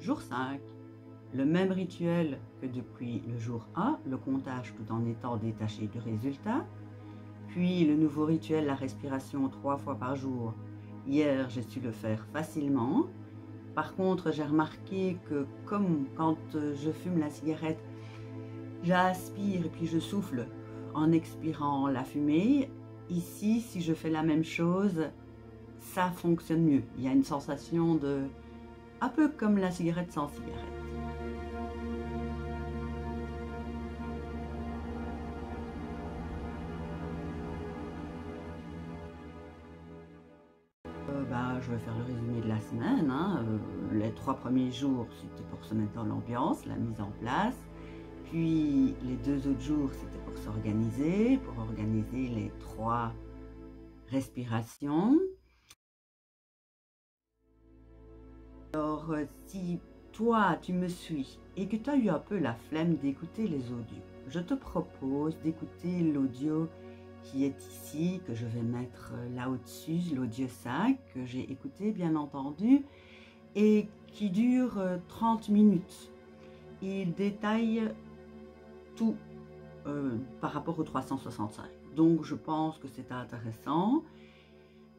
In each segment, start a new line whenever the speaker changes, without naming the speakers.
Jour 5, le même rituel que depuis le jour 1, le comptage tout en étant détaché du résultat. Puis le nouveau rituel, la respiration 3 fois par jour. Hier, j'ai su le faire facilement. Par contre, j'ai remarqué que comme quand je fume la cigarette, j'aspire et puis je souffle en expirant la fumée. Ici, si je fais la même chose, ça fonctionne mieux. Il y a une sensation de... un peu comme la cigarette sans cigarette. Je vais faire le résumé de la semaine. Les 3 premiers jours, c'était pour se mettre dans l'ambiance, la mise en place. Puis les 2 autres jours, c'était pour s'organiser, pour organiser les 3 respirations. Alors, si toi, tu me suis et que tu as eu un peu la flemme d'écouter les audios, je te propose d'écouter l'audio qui est ici, que je vais mettre là au-dessus, l'audio 5, que j'ai écouté bien entendu, et qui dure 30 minutes. Il détaille tout par rapport au 365. Donc je pense que c'est intéressant.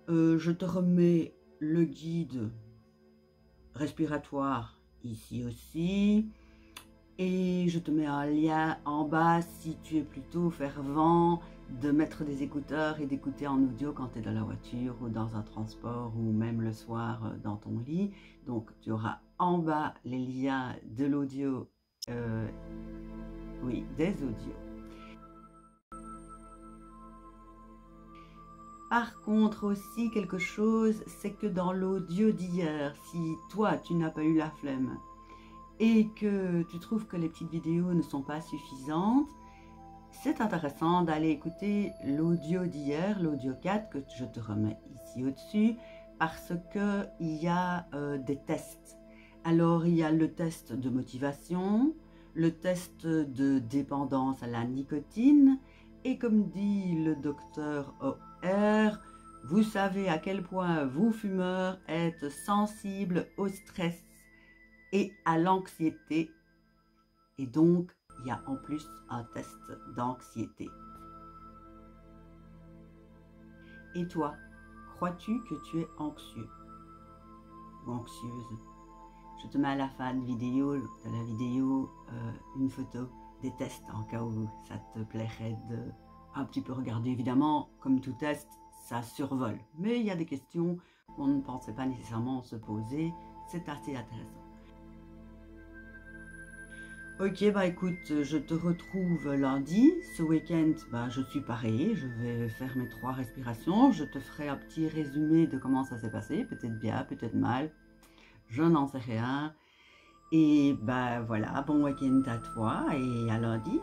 Je te remets le guide respiratoire ici aussi. Et je te mets un lien en bas si tu es plutôt fervent de mettre des écouteurs et d'écouter en audio quand tu es dans la voiture ou dans un transport ou même le soir dans ton lit. Donc tu auras en bas les liens de l'audio, oui, des audios. Par contre aussi quelque chose, c'est que dans l'audio d'hier, si toi tu n'as pas eu la flemme et que tu trouves que les petites vidéos ne sont pas suffisantes, c'est intéressant d'aller écouter l'audio d'hier, l'audio 4 que je te remets ici au-dessus, parce qu'il y a des tests. Alors il y a le test de motivation, le test de dépendance à la nicotine, et comme dit le docteur OR, vous savez à quel point vous fumeurs êtes sensibles au stress et à l'anxiété, et donc il y a en plus un test d'anxiété. Et toi, crois-tu que tu es anxieux ou anxieuse? Je te mets à la fin de la vidéo une photo des tests en cas où ça te plairait de un petit peu regarder. Évidemment, comme tout test, ça survole, mais il y a des questions qu'on ne pensait pas nécessairement se poser. C'est assez intéressant. Ok, écoute, je te retrouve lundi. Ce week-end, je suis pareil, je vais faire mes 3 respirations. Je te ferai un petit résumé de comment ça s'est passé, peut-être bien, peut-être mal. Je n'en sais rien. Et voilà, bon week-end à toi et à lundi.